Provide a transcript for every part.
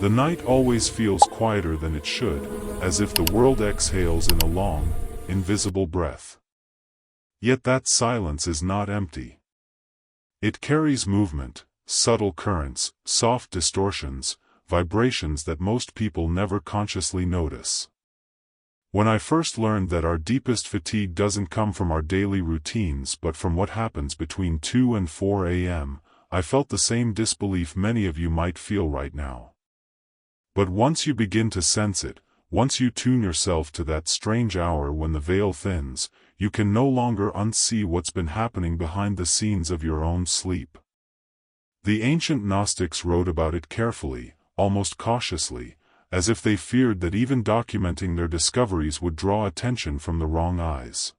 The night always feels quieter than it should, as if the world exhales in a long, invisible breath. Yet that silence is not empty. It carries movement, subtle currents, soft distortions, vibrations that most people never consciously notice. When I first learned that our deepest fatigue doesn't come from our daily routines but from what happens between 2 and 4 a.m., I felt the same disbelief many of you might feel right now. But once you begin to sense it, once you tune yourself to that strange hour when the veil thins, you can no longer unsee what's been happening behind the scenes of your own sleep. The ancient Gnostics wrote about it carefully, almost cautiously, as if they feared that even documenting their discoveries would draw attention from the wrong eyes.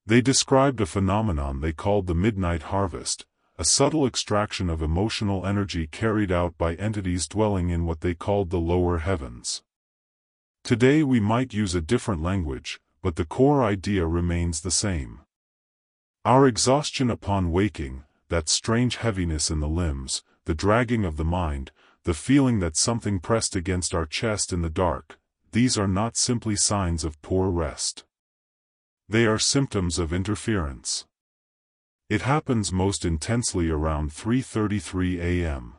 They described a phenomenon they called the midnight harvest, a subtle extraction of emotional energy carried out by entities dwelling in what they called the lower heavens. Today we might use a different language, but the core idea remains the same. Our exhaustion upon waking, that strange heaviness in the limbs, the dragging of the mind, the feeling that something pressed against our chest in the dark, these are not simply signs of poor rest. They are symptoms of interference. It happens most intensely around 3:33 a.m.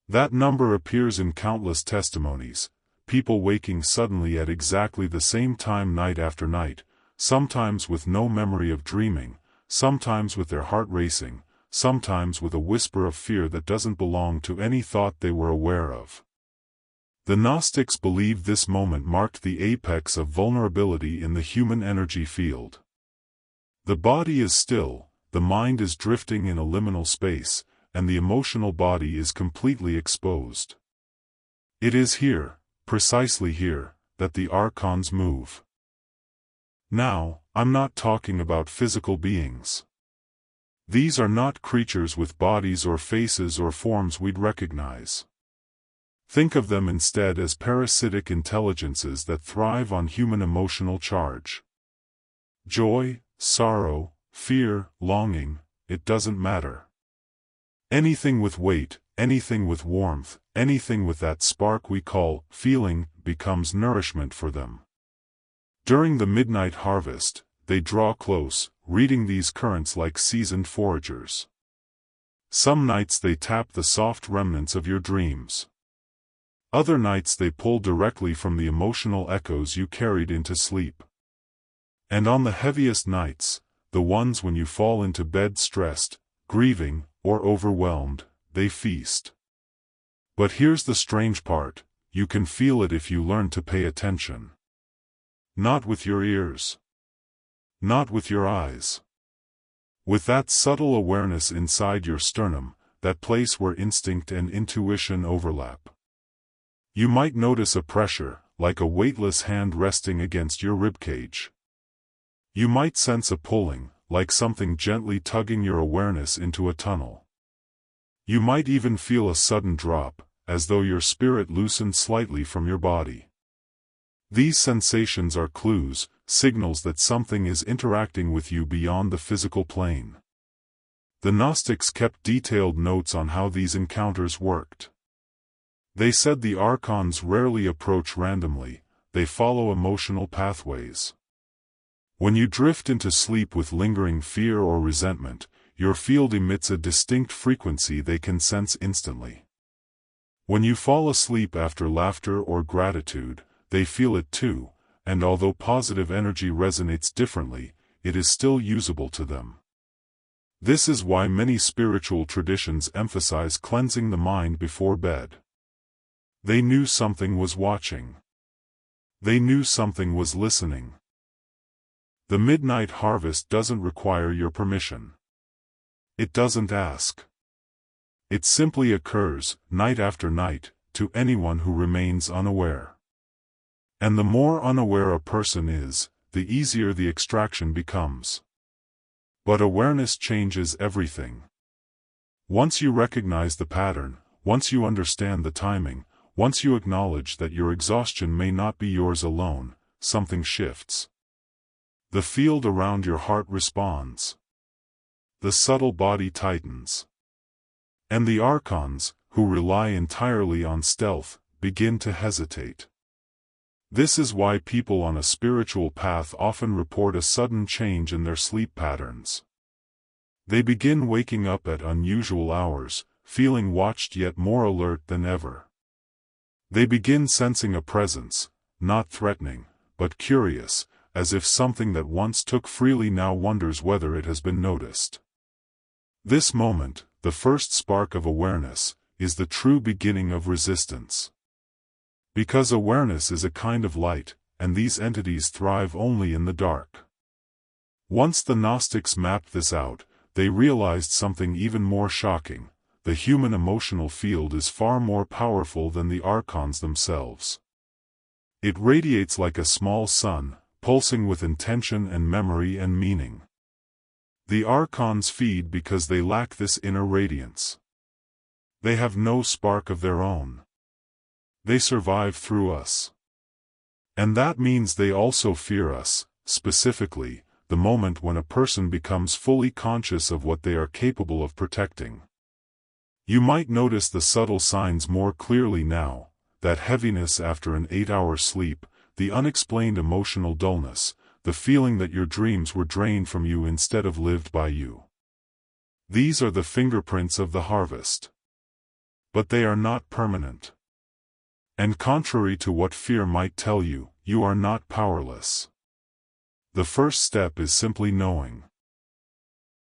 That number appears in countless testimonies, people waking suddenly at exactly the same time night after night, sometimes with no memory of dreaming, sometimes with their heart racing, sometimes with a whisper of fear that doesn't belong to any thought they were aware of. The Gnostics believed this moment marked the apex of vulnerability in the human energy field. The body is still, the mind is drifting in a liminal space, and the emotional body is completely exposed. It is here, precisely here, that the Archons move. Now, I'm not talking about physical beings. These are not creatures with bodies or faces or forms we'd recognize. Think of them instead as parasitic intelligences that thrive on human emotional charge. Joy, sorrow, fear, longing, it doesn't matter. Anything with weight, anything with warmth, anything with that spark we call feeling, becomes nourishment for them. During the midnight harvest, they draw close, reading these currents like seasoned foragers. Some nights they tap the soft remnants of your dreams. Other nights they pull directly from the emotional echoes you carried into sleep. And on the heaviest nights, the ones when you fall into bed stressed, grieving, or overwhelmed, they feast. But here's the strange part, you can feel it if you learn to pay attention. Not with your ears. Not with your eyes. With that subtle awareness inside your sternum, that place where instinct and intuition overlap. You might notice a pressure, like a weightless hand resting against your ribcage. You might sense a pulling, like something gently tugging your awareness into a tunnel. You might even feel a sudden drop, as though your spirit loosened slightly from your body. These sensations are clues, signals that something is interacting with you beyond the physical plane. The Gnostics kept detailed notes on how these encounters worked. They said the Archons rarely approach randomly, they follow emotional pathways. When you drift into sleep with lingering fear or resentment, your field emits a distinct frequency they can sense instantly. When you fall asleep after laughter or gratitude, they feel it too, and although positive energy resonates differently, it is still usable to them. This is why many spiritual traditions emphasize cleansing the mind before bed. They knew something was watching. They knew something was listening. The midnight harvest doesn't require your permission. It doesn't ask. It simply occurs, night after night, to anyone who remains unaware. And the more unaware a person is, the easier the extraction becomes. But awareness changes everything. Once you recognize the pattern, once you understand the timing, once you acknowledge that your exhaustion may not be yours alone, something shifts. The field around your heart responds. The subtle body tightens. And the Archons, who rely entirely on stealth, begin to hesitate. This is why people on a spiritual path often report a sudden change in their sleep patterns. They begin waking up at unusual hours, feeling watched yet more alert than ever. They begin sensing a presence, not threatening, but curious, as if something that once took freely now wonders whether it has been noticed. This moment, the first spark of awareness, is the true beginning of resistance. Because awareness is a kind of light, and these entities thrive only in the dark. Once the Gnostics mapped this out, they realized something even more shocking: the human emotional field is far more powerful than the Archons themselves. It radiates like a small sun, pulsing with intention and memory and meaning. The Archons feed because they lack this inner radiance. They have no spark of their own. They survive through us. And that means they also fear us, specifically, the moment when a person becomes fully conscious of what they are capable of protecting. You might notice the subtle signs more clearly now: that heaviness after an 8-hour sleep, the unexplained emotional dullness, the feeling that your dreams were drained from you instead of lived by you. These are the fingerprints of the harvest. But they are not permanent. And contrary to what fear might tell you, you are not powerless. The first step is simply knowing.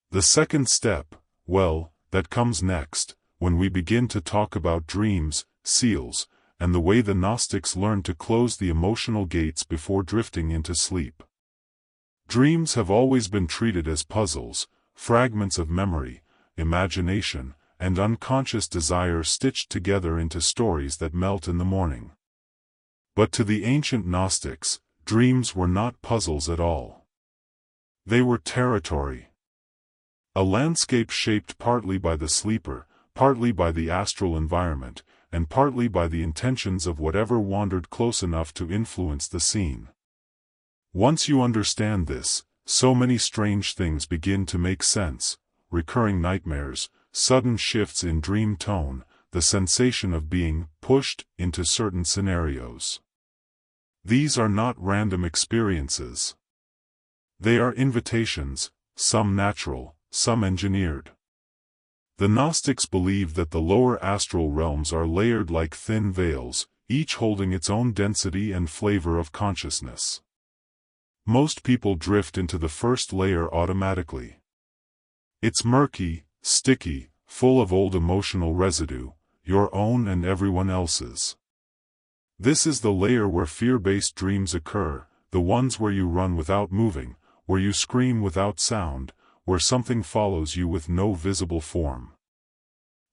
The second step, well, that comes next, when we begin to talk about dreams, seals, and the way the Gnostics learned to close the emotional gates before drifting into sleep. Dreams have always been treated as puzzles, fragments of memory, imagination, and unconscious desire stitched together into stories that melt in the morning. But to the ancient Gnostics, dreams were not puzzles at all. They were territory. A landscape shaped partly by the sleeper, partly by the astral environment, and partly by the intentions of whatever wandered close enough to influence the scene. Once you understand this, so many strange things begin to make sense: recurring nightmares, sudden shifts in dream tone, the sensation of being pushed into certain scenarios. These are not random experiences. They are invitations, some natural, some engineered. The Gnostics believe that the lower astral realms are layered like thin veils, each holding its own density and flavor of consciousness. Most people drift into the first layer automatically. It's murky, sticky, full of old emotional residue, your own and everyone else's. This is the layer where fear-based dreams occur, the ones where you run without moving, where you scream without sound, where something follows you with no visible form.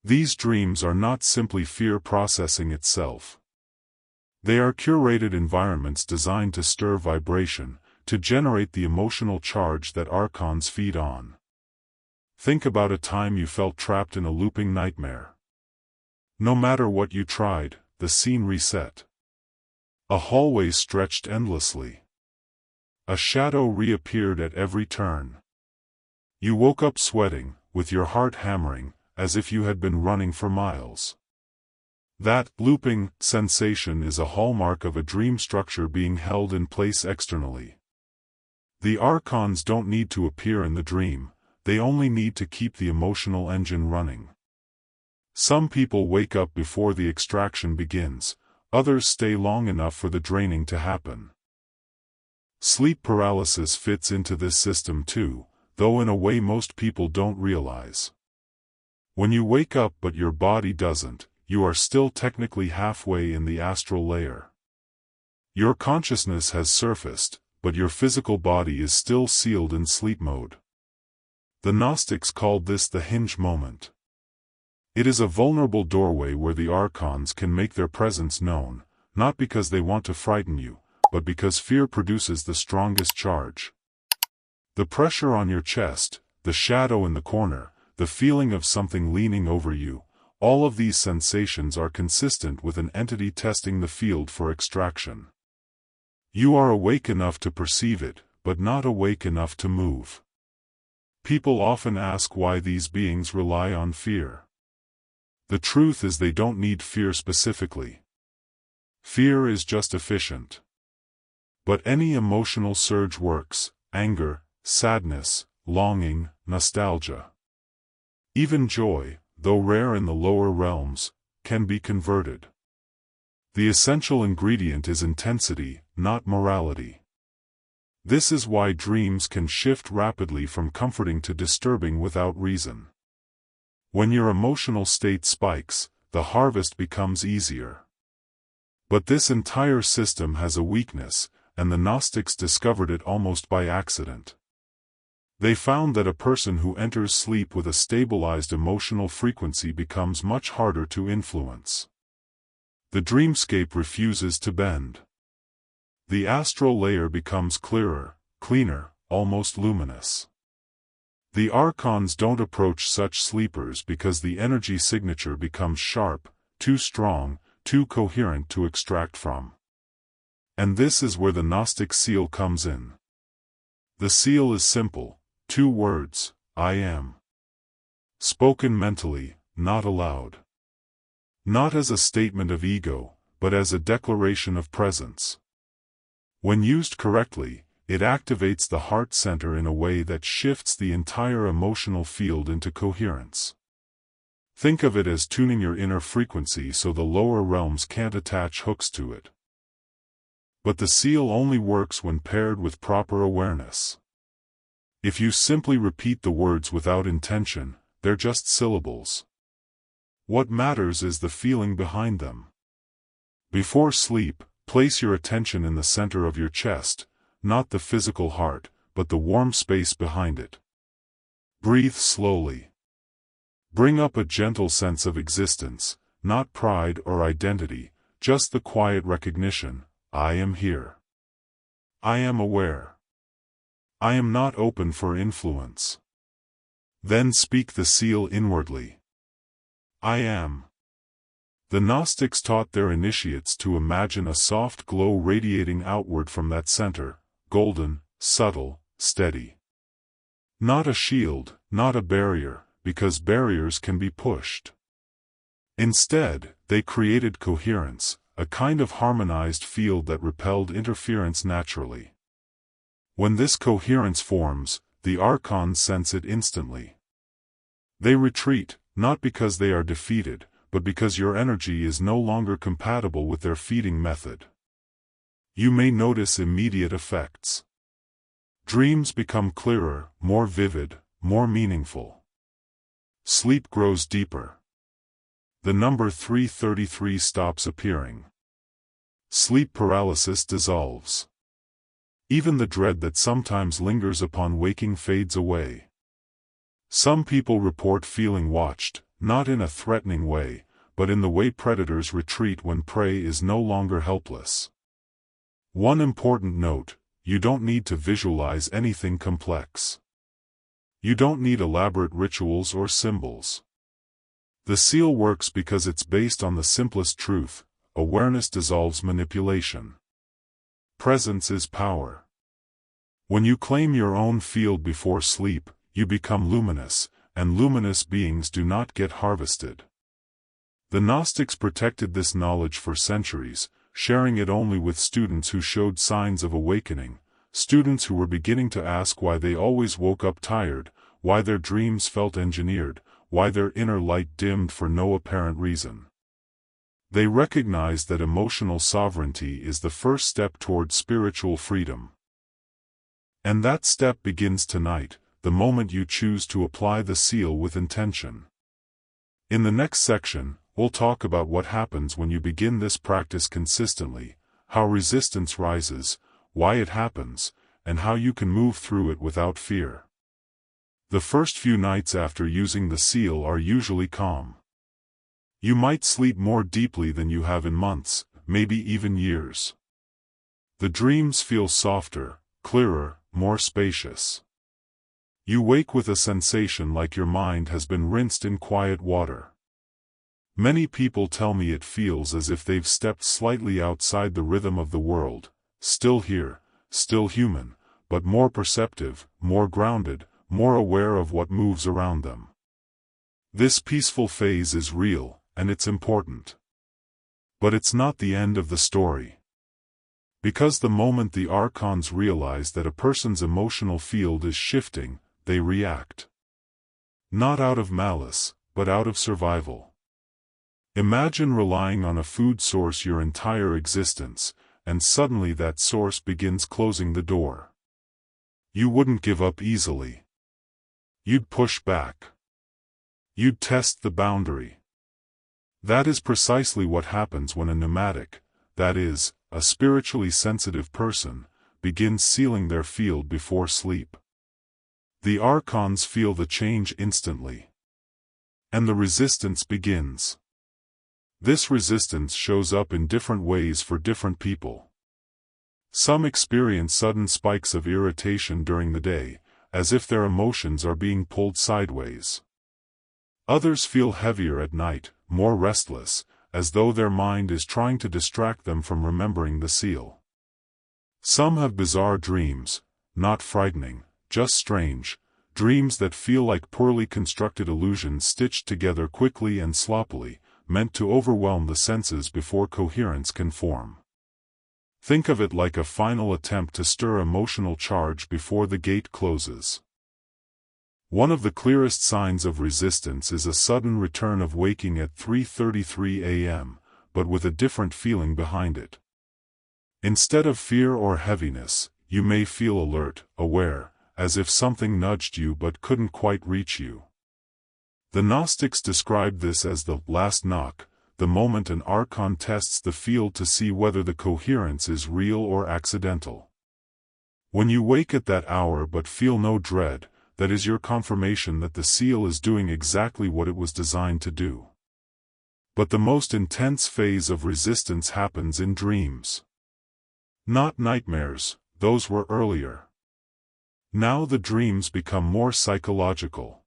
These dreams are not simply fear processing itself. They are curated environments designed to stir vibration, to generate the emotional charge that Archons feed on. Think about a time you felt trapped in a looping nightmare. No matter what you tried, the scene reset. A hallway stretched endlessly. A shadow reappeared at every turn. You woke up sweating, with your heart hammering, as if you had been running for miles. That looping sensation is a hallmark of a dream structure being held in place externally. The Archons don't need to appear in the dream, they only need to keep the emotional engine running. Some people wake up before the extraction begins, others stay long enough for the draining to happen. Sleep paralysis fits into this system too, though in a way most people don't realize. When you wake up but your body doesn't, you are still technically halfway in the astral layer. Your consciousness has surfaced, but your physical body is still sealed in sleep mode. The Gnostics called this the hinge moment. It is a vulnerable doorway where the Archons can make their presence known, not because they want to frighten you, but because fear produces the strongest charge. The pressure on your chest, the shadow in the corner, the feeling of something leaning over you, all of these sensations are consistent with an entity testing the field for extraction. You are awake enough to perceive it, but not awake enough to move. People often ask why these beings rely on fear. The truth is they don't need fear specifically. Fear is just efficient. But any emotional surge works: anger, sadness, longing, nostalgia. Even joy, though rare in the lower realms, can be converted. The essential ingredient is intensity, not morality. This is why dreams can shift rapidly from comforting to disturbing without reason. When your emotional state spikes, the harvest becomes easier. But this entire system has a weakness, and the Gnostics discovered it almost by accident. They found that a person who enters sleep with a stabilized emotional frequency becomes much harder to influence. The dreamscape refuses to bend. The astral layer becomes clearer, cleaner, almost luminous. The Archons don't approach such sleepers because the energy signature becomes sharp, too strong, too coherent to extract from. And this is where the Gnostic seal comes in. The seal is simple: 2 words, I am. Spoken mentally, not aloud. Not as a statement of ego, but as a declaration of presence. When used correctly, it activates the heart center in a way that shifts the entire emotional field into coherence. Think of it as tuning your inner frequency so the lower realms can't attach hooks to it. But the seal only works when paired with proper awareness. If you simply repeat the words without intention, they're just syllables. What matters is the feeling behind them. Before sleep, place your attention in the center of your chest, not the physical heart, but the warm space behind it. Breathe slowly. Bring up a gentle sense of existence, not pride or identity, just the quiet recognition: I am here. I am aware. I am not open for influence. Then speak the seal inwardly. I am. The Gnostics taught their initiates to imagine a soft glow radiating outward from that center, golden, subtle, steady. Not a shield, not a barrier, because barriers can be pushed. Instead, they created coherence, a kind of harmonized field that repelled interference naturally. When this coherence forms, the Archons sense it instantly. They retreat, not because they are defeated, but because your energy is no longer compatible with their feeding method. You may notice immediate effects. Dreams become clearer, more vivid, more meaningful. Sleep grows deeper. The number 333 stops appearing. Sleep paralysis dissolves. Even the dread that sometimes lingers upon waking fades away. Some people report feeling watched, not in a threatening way, but in the way predators retreat when prey is no longer helpless. One important note: you don't need to visualize anything complex. You don't need elaborate rituals or symbols. The seal works because it's based on the simplest truth: awareness dissolves manipulation. Presence is power. When you claim your own field before sleep, you become luminous, and luminous beings do not get harvested. The Gnostics protected this knowledge for centuries, sharing it only with students who showed signs of awakening, students who were beginning to ask why they always woke up tired, why their dreams felt engineered, why their inner light dimmed for no apparent reason. They recognized that emotional sovereignty is the first step toward spiritual freedom. And that step begins tonight, the moment you choose to apply the seal with intention. In the next section, we'll talk about what happens when you begin this practice consistently, how resistance rises, why it happens, and how you can move through it without fear. The first few nights after using the seal are usually calm. You might sleep more deeply than you have in months, maybe even years. The dreams feel softer, clearer, more spacious. You wake with a sensation like your mind has been rinsed in quiet water. Many people tell me it feels as if they've stepped slightly outside the rhythm of the world, still here, still human, but more perceptive, more grounded, more aware of what moves around them. This peaceful phase is real, and it's important. But it's not the end of the story. Because the moment the Archons realize that a person's emotional field is shifting, they react. Not out of malice, but out of survival. Imagine relying on a food source your entire existence, and suddenly that source begins closing the door. You wouldn't give up easily. You'd push back. You'd test the boundary. That is precisely what happens when a nomadic, that is, a spiritually sensitive person, begins sealing their field before sleep. The Archons feel the change instantly. And the resistance begins. This resistance shows up in different ways for different people. Some experience sudden spikes of irritation during the day, as if their emotions are being pulled sideways. Others feel heavier at night, more restless, as though their mind is trying to distract them from remembering the seal. Some have bizarre dreams, not frightening, just strange, dreams that feel like poorly constructed illusions stitched together quickly and sloppily, meant to overwhelm the senses before coherence can form. Think of it like a final attempt to stir emotional charge before the gate closes. One of the clearest signs of resistance is a sudden return of waking at 3:33 a.m., but with a different feeling behind it. Instead of fear or heaviness, you may feel alert, aware, as if something nudged you but couldn't quite reach you. The Gnostics described this as the last knock, the moment an Archon tests the field to see whether the coherence is real or accidental. When you wake at that hour but feel no dread, that is your confirmation that the seal is doing exactly what it was designed to do. But the most intense phase of resistance happens in dreams. Not nightmares, those were earlier. Now the dreams become more psychological.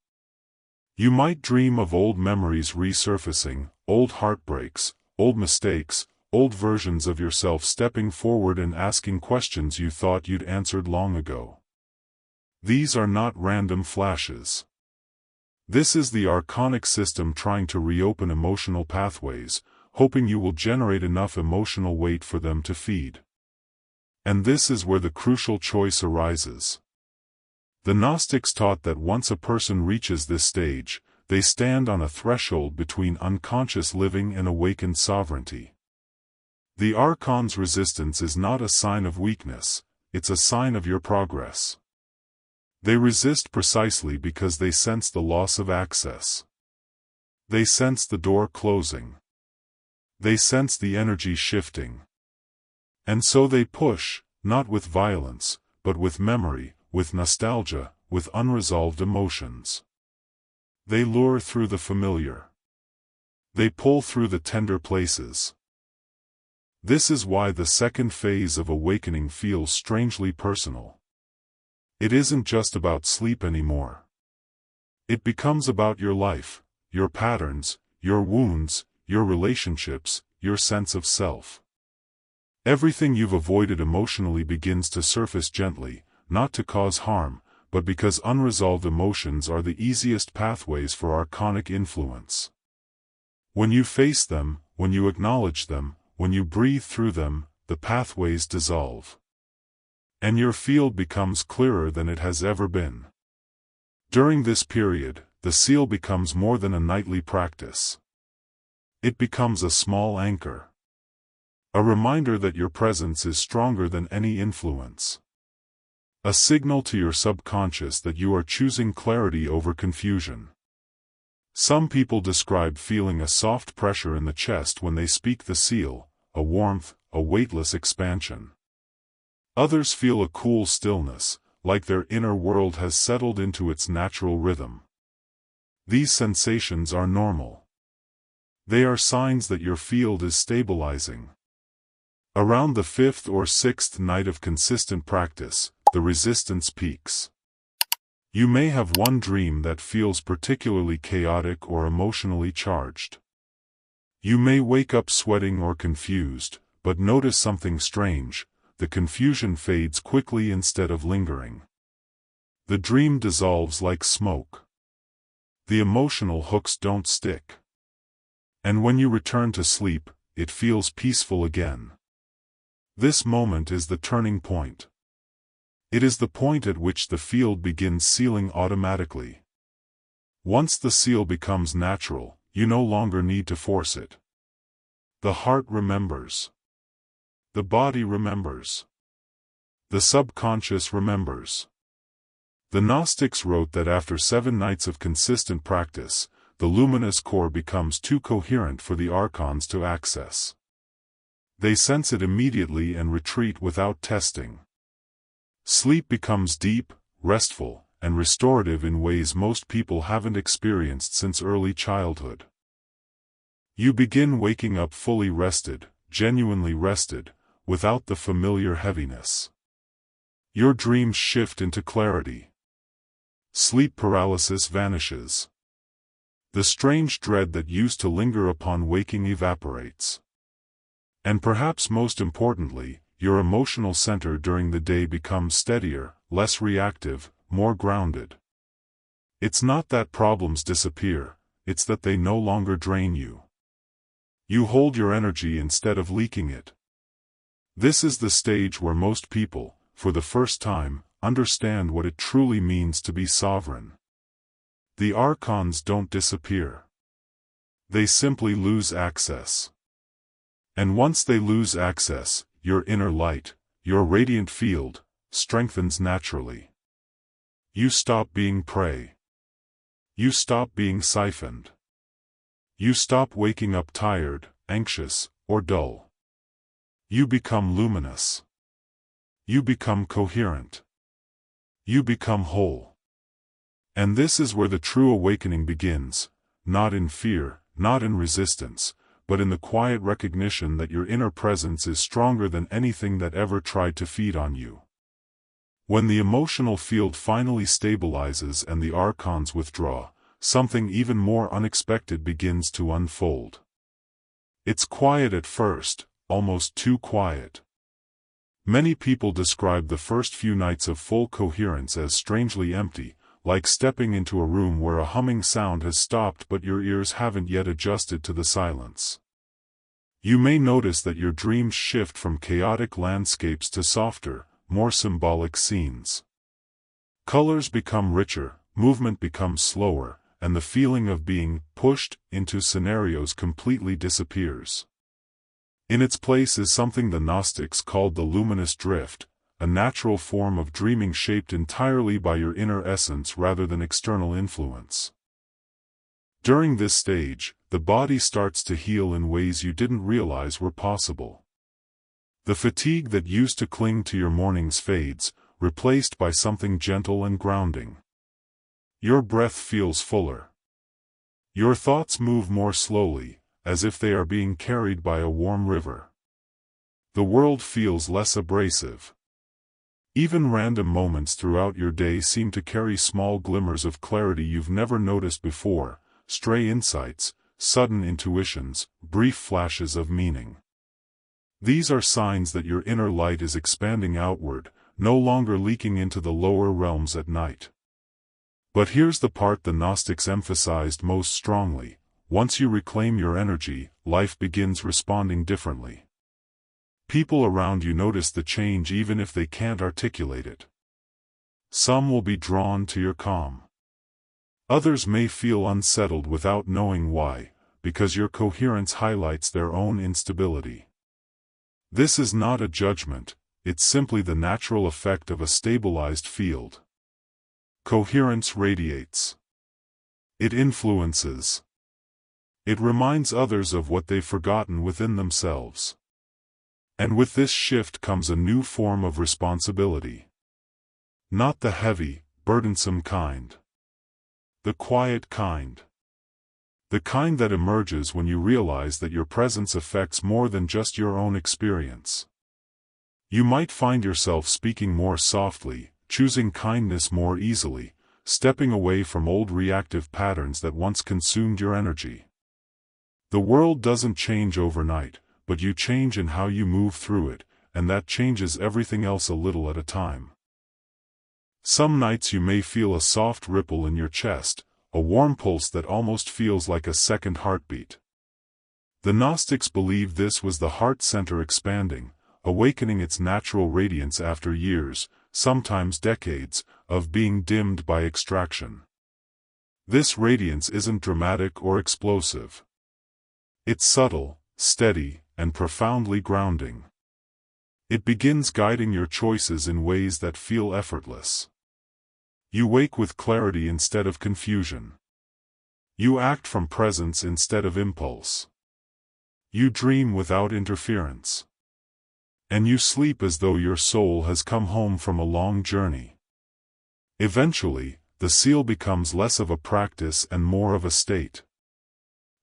You might dream of old memories resurfacing, old heartbreaks, old mistakes, old versions of yourself stepping forward and asking questions you thought you'd answered long ago. These are not random flashes. This is the archonic system trying to reopen emotional pathways, hoping you will generate enough emotional weight for them to feed. And this is where the crucial choice arises. The Gnostics taught that once a person reaches this stage, they stand on a threshold between unconscious living and awakened sovereignty. The Archon's resistance is not a sign of weakness, it's a sign of your progress. They resist precisely because they sense the loss of access. They sense the door closing. They sense the energy shifting. And so they push, not with violence, but with memory, with nostalgia, with unresolved emotions. They lure through the familiar. They pull through the tender places. This is why the second phase of awakening feels strangely personal. It isn't just about sleep anymore. It becomes about your life, your patterns, your wounds, your relationships, your sense of self. Everything you've avoided emotionally begins to surface gently, not to cause harm, but because unresolved emotions are the easiest pathways for archonic influence. When you face them, when you acknowledge them, when you breathe through them, the pathways dissolve. And your field becomes clearer than it has ever been. During this period, the seal becomes more than a nightly practice. It becomes a small anchor. A reminder that your presence is stronger than any influence. A signal to your subconscious that you are choosing clarity over confusion. Some people describe feeling a soft pressure in the chest when they speak the seal, a warmth, a weightless expansion. Others feel a cool stillness, like their inner world has settled into its natural rhythm. These sensations are normal. They are signs that your field is stabilizing. Around the fifth or sixth night of consistent practice, the resistance peaks. You may have one dream that feels particularly chaotic or emotionally charged. You may wake up sweating or confused, but notice something strange. The confusion fades quickly instead of lingering. The dream dissolves like smoke. The emotional hooks don't stick. And when you return to sleep, it feels peaceful again. This moment is the turning point. It is the point at which the field begins sealing automatically. Once the seal becomes natural, you no longer need to force it. The heart remembers. The body remembers. The subconscious remembers. The Gnostics wrote that after 7 nights of consistent practice, the luminous core becomes too coherent for the Archons to access. They sense it immediately and retreat without testing. Sleep becomes deep, restful, and restorative in ways most people haven't experienced since early childhood. You begin waking up fully rested, genuinely rested, without the familiar heaviness. Your dreams shift into clarity. Sleep paralysis vanishes. The strange dread that used to linger upon waking evaporates. And perhaps most importantly, your emotional center during the day becomes steadier, less reactive, more grounded. It's not that problems disappear, it's that they no longer drain you. You hold your energy instead of leaking it. This is the stage where most people, for the first time, understand what it truly means to be sovereign. The Archons don't disappear. They simply lose access. And once they lose access, your inner light, your radiant field, strengthens naturally. You stop being prey. You stop being siphoned. You stop waking up tired, anxious, or dull. You become luminous. You become coherent. You become whole. And this is where the true awakening begins, not in fear, not in resistance, but in the quiet recognition that your inner presence is stronger than anything that ever tried to feed on you. When the emotional field finally stabilizes and the Archons withdraw, something even more unexpected begins to unfold. It's quiet at first, almost too quiet. Many people describe the first few nights of full coherence as strangely empty, like stepping into a room where a humming sound has stopped but your ears haven't yet adjusted to the silence. You may notice that your dreams shift from chaotic landscapes to softer, more symbolic scenes. Colors become richer, movement becomes slower, and the feeling of being pushed into scenarios completely disappears. In its place is something the Gnostics called the luminous drift, a natural form of dreaming shaped entirely by your inner essence rather than external influence. During this stage, the body starts to heal in ways you didn't realize were possible. The fatigue that used to cling to your mornings fades, replaced by something gentle and grounding. Your breath feels fuller. Your thoughts move more slowly, as if they are being carried by a warm river. The world feels less abrasive. Even random moments throughout your day seem to carry small glimmers of clarity you've never noticed before, stray insights, sudden intuitions, brief flashes of meaning. These are signs that your inner light is expanding outward, no longer leaking into the lower realms at night. But here's the part the Gnostics emphasized most strongly: once you reclaim your energy, life begins responding differently. People around you notice the change even if they can't articulate it. Some will be drawn to your calm. Others may feel unsettled without knowing why, because your coherence highlights their own instability. This is not a judgment, it's simply the natural effect of a stabilized field. Coherence radiates. It influences. It reminds others of what they've forgotten within themselves. And with this shift comes a new form of responsibility. Not the heavy, burdensome kind. The quiet kind. The kind that emerges when you realize that your presence affects more than just your own experience. You might find yourself speaking more softly, choosing kindness more easily, stepping away from old reactive patterns that once consumed your energy. The world doesn't change overnight, but you change in how you move through it, and that changes everything else a little at a time. Some nights you may feel a soft ripple in your chest, a warm pulse that almost feels like a second heartbeat. The Gnostics believed this was the heart center expanding, awakening its natural radiance after years, sometimes decades, of being dimmed by extraction. This radiance isn't dramatic or explosive. It's subtle, steady, and profoundly grounding. It begins guiding your choices in ways that feel effortless. You wake with clarity instead of confusion. You act from presence instead of impulse. You dream without interference. And you sleep as though your soul has come home from a long journey. Eventually, the seal becomes less of a practice and more of a state.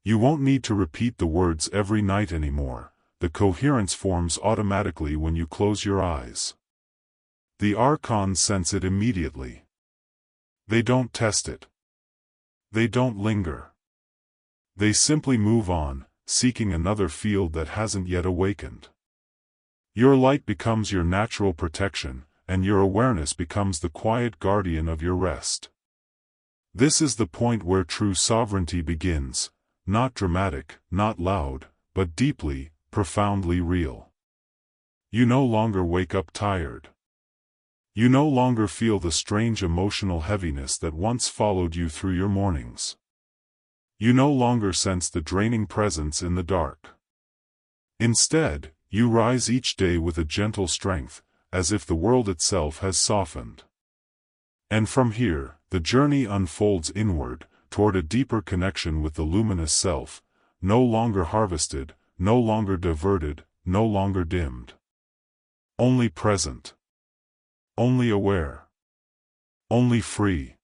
You won't need to repeat the words every night anymore. The coherence forms automatically when you close your eyes. The Archons sense it immediately. They don't test it. They don't linger. They simply move on, seeking another field that hasn't yet awakened. Your light becomes your natural protection, and your awareness becomes the quiet guardian of your rest. This is the point where true sovereignty begins, not dramatic, not loud, but deeply, profoundly real. You no longer wake up tired. You no longer feel the strange emotional heaviness that once followed you through your mornings. You no longer sense the draining presence in the dark. Instead, you rise each day with a gentle strength, as if the world itself has softened. And from here, the journey unfolds inward, toward a deeper connection with the luminous self, no longer harvested, no longer diverted, no longer dimmed. Only present. Only aware. Only free.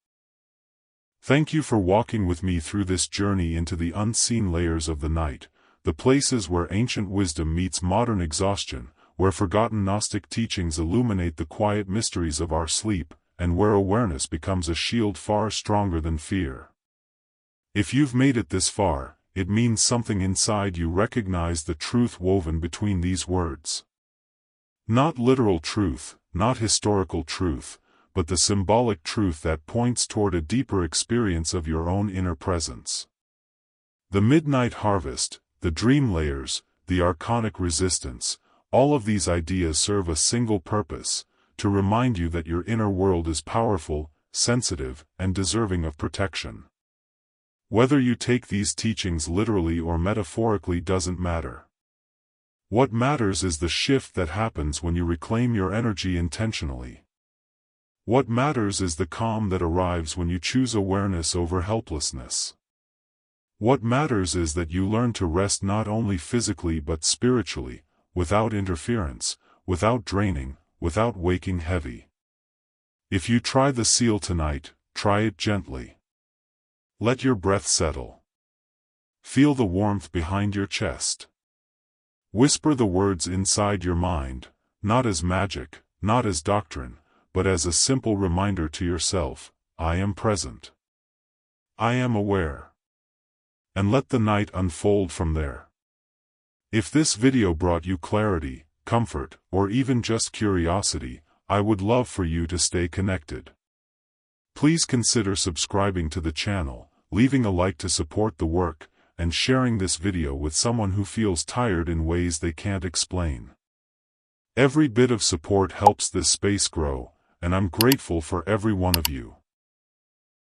Thank you for walking with me through this journey into the unseen layers of the night, the places where ancient wisdom meets modern exhaustion, where forgotten Gnostic teachings illuminate the quiet mysteries of our sleep, and where awareness becomes a shield far stronger than fear. If you've made it this far, it means something inside you recognize the truth woven between these words. Not literal truth, not historical truth, but the symbolic truth that points toward a deeper experience of your own inner presence. The midnight harvest, the dream layers, the archonic resistance, all of these ideas serve a single purpose, to remind you that your inner world is powerful, sensitive, and deserving of protection. Whether you take these teachings literally or metaphorically doesn't matter. What matters is the shift that happens when you reclaim your energy intentionally. What matters is the calm that arrives when you choose awareness over helplessness. What matters is that you learn to rest not only physically but spiritually, without interference, without draining, without waking heavy. If you try the seal tonight, try it gently. Let your breath settle. Feel the warmth behind your chest. Whisper the words inside your mind, not as magic, not as doctrine, but as a simple reminder to yourself, I am present. I am aware. And let the night unfold from there. If this video brought you clarity, comfort, or even just curiosity, I would love for you to stay connected. Please consider subscribing to the channel, leaving a like to support the work, and sharing this video with someone who feels tired in ways they can't explain. Every bit of support helps this space grow, and I'm grateful for every one of you.